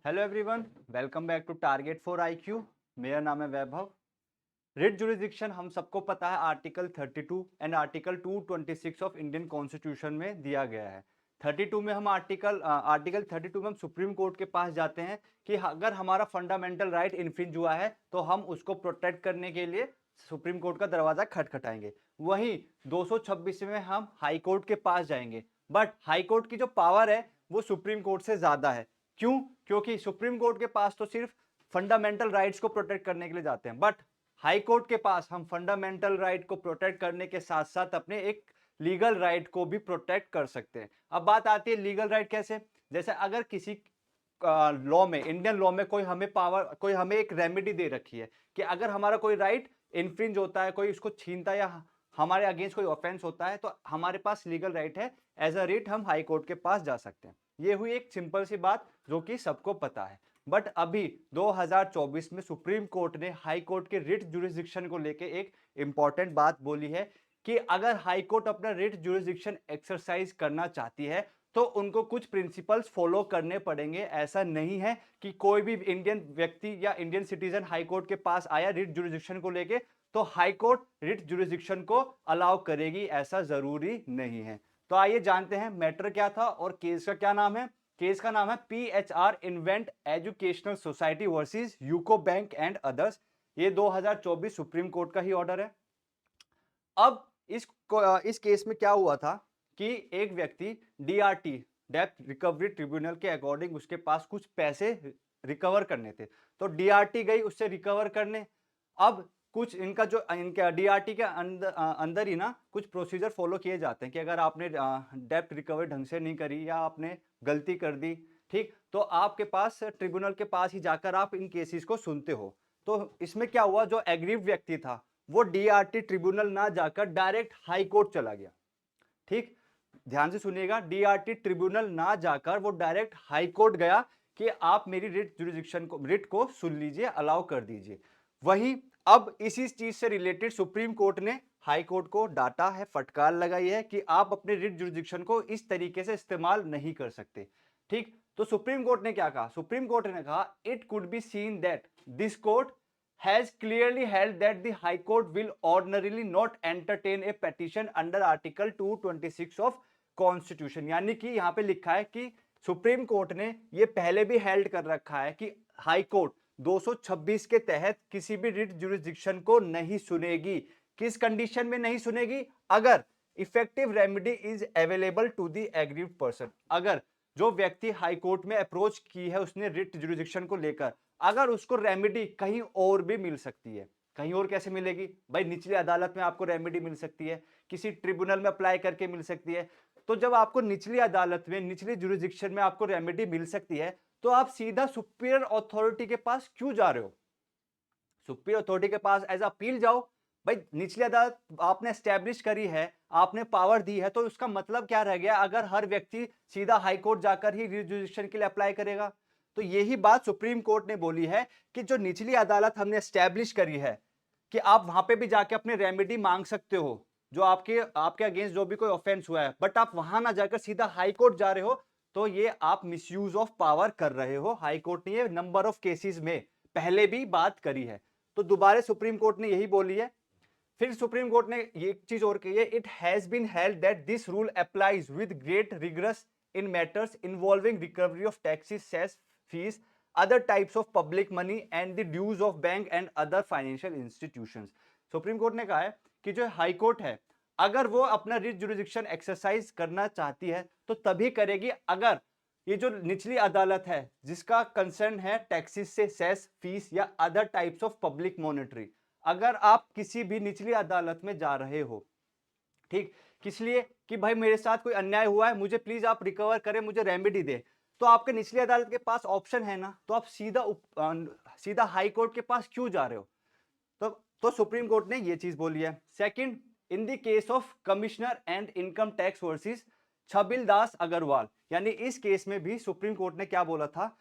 Hello everyone, welcome back to target for IQ. मेरा नाम है वैभव। रिट जुरिडिक्शन हम सबको पता है article 32 and article 226 of Indian constitution में दिया गया है। 32 में हम आर्टिकल 32 में हम सुप्रीम कोर्ट के पास जाते हैं कि अगर हमारा फंडामेंटल राइट इन्फ्रिंज हुआ है तो हम उसको प्रोटेक्ट करने के लिए सुप्रीम कोर्ट का दरवाजा खटखटाएंगे। वहीं 226 में हम हाई कोर्ट के पास जाएंगे, बट हाई कोर्ट की जो पावर है वो सुप्रीम कोर्ट से ज्यादा है। क्यों? क्योंकि सुप्रीम कोर्ट के पास तो सिर्फ फंडामेंटल राइट्स को प्रोटेक्ट करने के लिए जाते हैं, बट हाई कोर्ट के पास हम फंडामेंटल राइट को प्रोटेक्ट करने के साथ साथ अपने एक लीगल राइट को भी प्रोटेक्ट कर सकते हैं। अब बात आती है लीगल राइट कैसे। जैसे अगर किसी लॉ में, इंडियन लॉ में कोई हमें एक रेमेडी दे रखी है कि अगर हमारा कोई राइट इन्फ्रिंज होता है, कोई उसको छीनता है या हमारे अगेंस्ट कोई ऑफेंस होता है, तो हमारे पास लीगल राइट है, एज अ रिट हम हाई कोर्ट के पास जा सकते हैं। ये हुई एक सिंपल सी बात जो कि सबको पता है। बट अभी 2024 में सुप्रीम कोर्ट ने हाई कोर्ट के रिट जुरिस्डिक्शन को लेके एक इंपॉर्टेंट बात बोली है कि अगर हाई कोर्ट अपना रिट जुरिस्डिक्शन एक्सरसाइज करना चाहती है तो उनको कुछ प्रिंसिपल्स फॉलो करने पड़ेंगे। ऐसा नहीं है कि कोई भी इंडियन व्यक्ति या इंडियन सिटीजन हाई कोर्ट के पास आया रिट जुरिस्डिक्शन को लेके तो हाई कोर्ट रिट जुरिस्डिक्शन को अलाउ करेगी, ऐसा जरूरी नहीं है। तो आइए जानते हैं मैटर क्या था और केस का क्या नाम है। केस का नाम है PHR invent educational society versus UCO bank and others. ये 2024 सुप्रीम कोर्ट का ही ऑर्डर है। अब इस केस में क्या हुआ था कि एक व्यक्ति DRT, डेप्थ रिकवरी ट्रिब्यूनल के अकॉर्डिंग उसके पास कुछ पैसे रिकवर करने थे, तो DRT गई उससे रिकवर करने। अब कुछ इनका DRT के अंदर ही ना कुछ प्रोसीजर फॉलो किए जाते हैं कि अगर आपने डेप्थ रिकवरी ढंग से नहीं करी या आपने गलती कर दी, ठीक, तो आपके पास ट्रिब्यूनल के पास ही जाकर आप इन केसेस को सुनते हो। तो इसमें क्या हुआ, जो एग्रीव व्यक्ति था वो DRT ट्रिब्यूनल ना जाकर डायरेक्ट हाई कोर्ट चला गया। ठीक, ध्यान से सुनिएगा, DRT ट्रिब्यूनल ना जाकर वो डायरेक्ट हाई कोर्ट गया कि आप मेरी रिट को सुन लीजिए, अलाउ कर दीजिए। वही अब इसी चीज से रिलेटेड सुप्रीम कोर्ट ने हाई कोर्ट को डांटा है, फटकार लगाई है कि आप अपने रिट जुरिडिक्शन को इस तरीके से इस्तेमाल नहीं कर सकते। ठीक, तो सुप्रीम कोर्ट ने क्या कहा? सुप्रीम कोर्ट ने कहा it could be seen that this court has clearly held that the High Court will ordinarily not entertain a petition under Article 226 of Constitution। यानी कि यहां पे लिखा है कि सुप्रीम कोर्ट ने ये पहले भी हेल्ड कर रखा है कि हाई कोर्ट 226 के तहत किसी भी रिट जुरिस्डिक्शन को नहीं सुनेगी। किस कंडीशन में नहीं सुनेगी? अगर effective remedy is available to the aggrieved person. अगर जो व्यक्ति हाई कोर्ट में अप्रोच की है उसने रिट जुरिस्डिक्शन को लेकर, अगर उसको रेमेडी कहीं और भी मिल सकती है। कहीं और कैसे मिलेगी भाई? निचली अदालत में आपको रेमेडी मिल सकती है, किसी ट्रिब्यूनल में अप्लाई करके मिल सकती है। तो जब आपको निचली अदालत में, निचली जुरिस्डिक्शन में आपको रेमेडी मिल सकती है तो आप सीधा सुपीरियर अथॉरिटी के पास क्यों जा रहे हो? सुपीरियर अथॉरिटी के पास एज अपील जाओ। भाई निचली अदालत आपने एस्टेब्लिश करी है, आपने पावर दी है, तो उसका मतलब क्या रह गया अगर हर व्यक्ति सीधा हाई कोर्ट जाकर ही जुरिस्डिक्शन के लिए अप्लाई करेगा? तो यही बात सुप्रीम कोर्ट ने बोली है कि जो निचली अदालत हमने एस्टेब्लिश करी है कि आप वहां पे भी जाके अपने रेमेडी मांग सकते हो, जो आपके अगेंस्ट जो भी कोई ऑफेंस हुआ है, बट आप वहां ना जाकर सीधा हाई कोर्ट जा रहे हो, तो ये आप मिसयूज ऑफ पावर कर रहे हो। हाई कोर्ट ने ये नंबर ऑफ केसेस में पहले भी बात करी है, तो दोबारा सुप्रीम कोर्ट ने यही बोली है। फिर सुप्रीम कोर्ट ने एक चीज और कही है, it has been held that this rule applies with great rigorous in matters involving recovery of taxes, cess, fees, other types of public money and the dues of bank and other financial institutions। Supreme court ने कहा है कि जो high court है, अगर वो अपना writ jurisdiction exercise करना चाहती है तो तभी करेगी अगर ये जो निचली अदालत है जिसका कंसर्न है टैक्सेस से, सेस, फीस या other types of public monetary, अगर आप किसी भी निचली अदालत में जा रहे हो, ठीक, किस लिए? कि भाई मेरे साथ कोई अन्याय हुआ है, मुझे प्लीज आप रिकवर करें, मुझे रेमेडी दे, तो आपके निचली अदालत के पास ऑप्शन है ना, तो आप सीधा हाई कोर्ट के पास क्यों जा रहे हो? तो सुप्रीम कोर्ट ने ये चीज बोली है। Second, in the case of Commissioner and Income Tax versus Chhabil Das Agarwal, यानी इस केस में भी सुप्रीम कोर्ट ने क्या बोला था?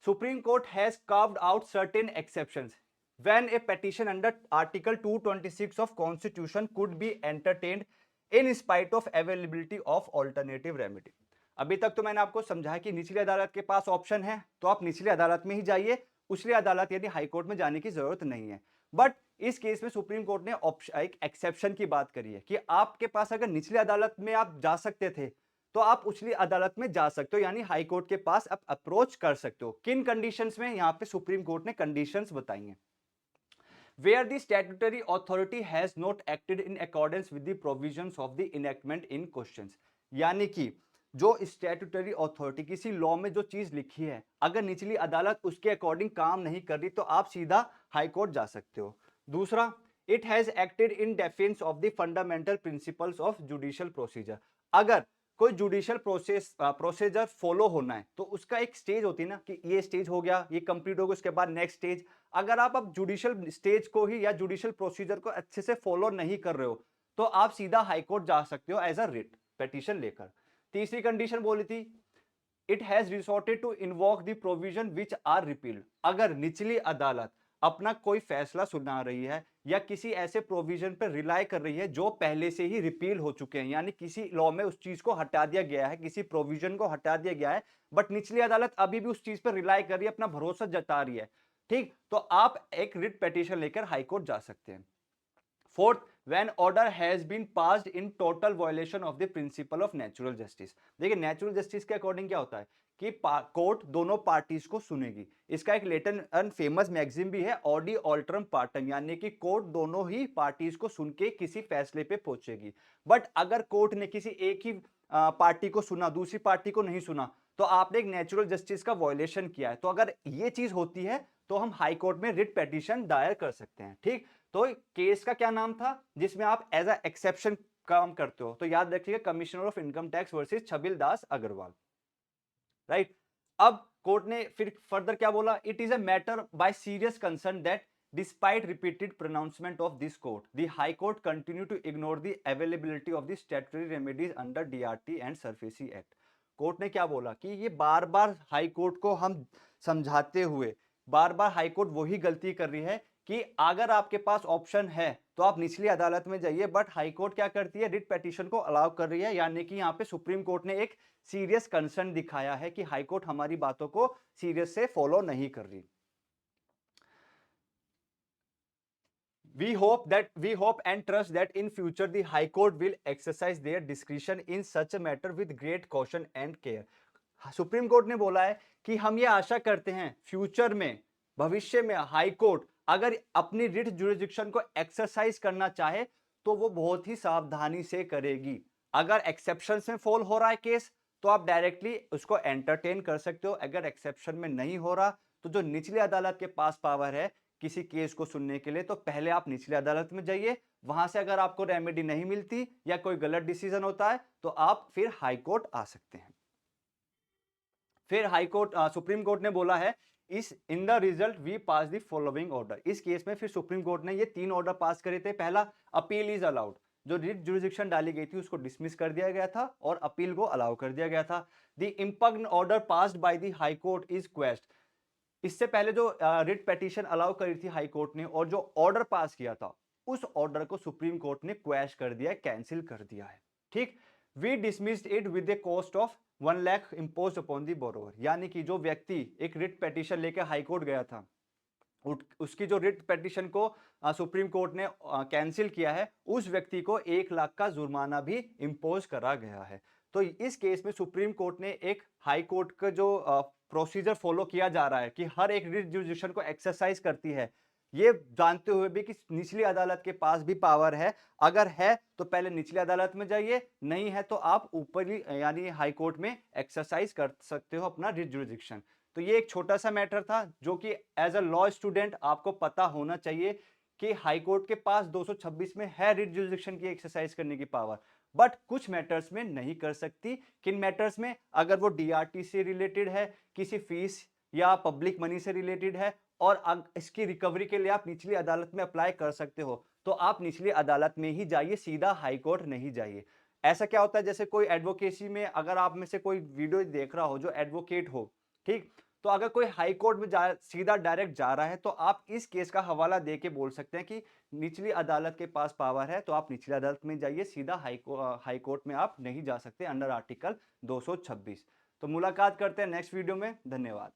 Supreme court has carved out certain exceptions when a petition under article 226 of constitution could be entertained in spite of availability of alternative remedy। अभी तक तो मैंने आपको समझाया कि निचली अदालत के पास ऑप्शन है, तो आप निचली अदालत में ही जाइए, उचली अदालत यानी हाई कोर्ट में जाने की जरूरत नहीं है। बट इस केस में सुप्रीम कोर्ट ने एक एक्सेप्शन की बात करी है कि आपके पास अगर निचली अदालत में आप जा सकते थे, तो आप उचली अदालत में जा सकते हो, यानी हाई कोर्ट के पास आप अप्रोच कर सकते हो। किन कंडीशंस में? यहां पे सुप्रीम कोर्ट ने कंडीशंस बताई हैं। Where the statutory authority has not acted in accordance with the provisions of the enactment in questions, यानी कि जो स्टैट्यूटरी अथॉरिटी किसी लॉ में जो चीज लिखी है, अगर निचली अदालत उसके अकॉर्डिंग काम नहीं कर रही, तो आप सीधा हाई कोर्ट जा सकते हो। दूसरा, it has acted in defence of the fundamental principles of judicial procedure. अगर कोई जुडिशियल प्रोसीजर फॉलो होना है, तो उसका एक स्टेज होती है ना, कि ये स्टेज हो गया, ये कंप्लीट हो गया, उसके बाद नेक्स्ट स्टेज। अगर आप अब जुडिशियल स्टेज को ही या जुडिशियल प्रोसीजर को अच्छे से फॉलो नहीं कर रहे हो, तो आप सीधा हाई कोर्ट जा सकते हो एज अ रिट पिटीशन लेकर। तीसरी कंडीशन बोली थी, it has resorted to invoke the provision which are repealed. अगर निचली अदालत अपना कोई फैसला सुना रही है या किसी ऐसे प्रोविजन पर रिलाई कर रही है जो पहले से ही रिपील हो चुके हैं, यानी किसी लॉ में उस चीज को हटा दिया गया है, किसी प्रोविजन को हटा दिया गया है, बट निचली अदालत अभी भी उस चीज पर रिलाई कर रही है, अपना भरोसा जता रही है, ठीक, तो आप एक रिट पिटीशन लेकर हाई कोर्ट जा सकते हैं। Fourth, when order has been passed in total violation of the principle of natural justice। देखिए नेचुरल जस्टिस के अकॉर्डिंग क्या होता है कि कोर्ट दोनों पार्टीज को सुनेगी। इसका एक लेटन एंड फेमस मैगजीन भी है, ऑडी ऑल्ट्रम पार्टम, यानी कि कोर्ट दोनों ही पार्टीज को सुन के किसी फैसले पे पहुंचेगी। बट अगर कोर्ट ने किसी एक ही पार्टी को सुना, दूसरी पार्टी को नहीं सुना, तो आपने एक नेचुरल जस्टिस का वायलेशन किया है। तो अगर ये चीज होती है, तो हम हाई कोर्ट में रिट पिटीशन दायर कर सकते हैं, ठीक। तो केस का क्या नाम था जिसमें आप एज अ एक्सेप्शन काम करते हो? तो याद रखिएगा, Commissioner of Income Tax versus Chhabil Das Agarwal, right. अब कोर्ट ने फिर फर्दर क्या बोला, it is a matter by serious concern that despite repeated pronouncement of this court, the high court continue to ignore the availability of the statutory remedies under DRT and SURFACI Act। Court ने क्या बोला कि ये बार बार high court को हम समझाते हुए बार बार high court वही गलती कर रही है कि अगर आपके पास ऑप्शन है तो आप निचली अदालत में जाइए, बट हाई कोर्ट क्या करती है, रिट पिटीशन को अलाउ कर रही है। यानी कि यहाँ पे सुप्रीम कोर्ट ने एक सीरियस कंसर्न दिखाया है कि हाई कोर्ट हमारी बातों को सीरियस से फॉलो नहीं कर रही। We hope and trust that in future the High Court will exercise their discretion in such a matter with great caution and care। Supreme court ने बोला है कि हम ये आशा करते हैं फ्यूचर में, भविष्य में हाई कोर्ट अगर अपनी रिट जुरिस्डिक्शन को एक्सरसाइज करना चाहे तो वो बहुत ही सावधानी से करेगी। अगर एक्सेप्शन में फॉल हो रहा है केस, तो आप डायरेक्टली उसको एंटरटेन कर सकते हो। अगर एक्सेप्शन में नहीं हो रहा, तो जो निचली अदालत के पास पावर है किसी केस को सुनने के लिए, तो पहले आप निचली अदालत में जाइए, वहां से अगर आपको रेमेडी नहीं मिलती या कोई गलत डिसीजन होता है, तो आप फिर हाई कोर्ट आ सकते हैं। फिर हाई कोर्ट सुप्रीम कोर्ट ने बोला है, इस in the result we pass the following order. इस केस में फिर सुप्रीम कोर्ट ने ये 3 ऑर्डर पास करे थे। पहला, अपील इज अलाउड, जो रिट जुरिस्डिक्शन डाली गई थी उसको डिसमिस कर दिया गया था और अपील को अलाउ कर दिया गया था। The impugned order passed by the High Court is quashed. इससे पहले जो रिट पिटीशन अलाउ करी थी हाई कोर्ट ने और जो ऑर्डर पास किया था, उस ऑर्डर को सुप्रीम कोर्ट ने क्वैश कर दिया है, कैंसिल कर दिया है, ठीक। We dismissed it with the cost of 1 lakh imposed upon the borrower. यानी कि जो व्यक्ति एक रिट पिटीशन लेकर हाई कोर्ट गया था, उसकी जो रिट पिटीशन को सुप्रीम कोर्ट ने कैंसिल किया है, उस व्यक्ति को 1 लाख का जुर्माना भी इम्पोज करा गया है। तो इस केस में सुप्रीम कोर्ट ने एक हाई कोर्ट का जो प्रोसीजर फॉलो किया जा रहा है कि हर एक रिट जुरिस्डिक्शन को एक्सरसाइज करती है, ये जानते हुए भी कि निचली अदालत के पास भी पावर है। अगर है तो पहले निचली अदालत में जाइए, नहीं है तो आप ऊपरी यानी हाई कोर्ट में एक्सरसाइज कर सकते हो अपना रिट जुरिस्डिक्शन। तो ये एक छोटा सा मैटर था जो कि एज अ लॉ स्टूडेंट आपको पता होना चाहिए कि हाई कोर्ट के पास 226 में है रिट जुरिस्डिक्शन की एक्सरसाइज करने की पावर, बट कुछ मैटर्स में नहीं कर सकती। किन मैटर्स में? अगर वो डीआरटी से रिलेटेड है, किसी फीस या पब्लिक मनी से रिलेटेड है और इसकी रिकवरी के लिए आप निचली अदालत में अप्लाई कर सकते हो, तो आप निचली अदालत में ही जाइए, सीधा हाई कोर्ट नहीं जाइए। ऐसा क्या होता है, जैसे कोई एडवोकेसी में अगर आप में से कोई वीडियो देख रहा हो जो एडवोकेट हो, ठीक, तो अगर कोई हाई कोर्ट में सीधा डायरेक्ट जा रहा है तो आप इस केस का हवाला दे के बोल सकते हैं कि निचली अदालत के पास पावर है, तो आप निचली अदालत में जाइए, सीधा हाई कोर्ट में आप नहीं जा सकते अंडर आर्टिकल 226। तो मुलाकात करते हैं नेक्स्ट वीडियो में। धन्यवाद।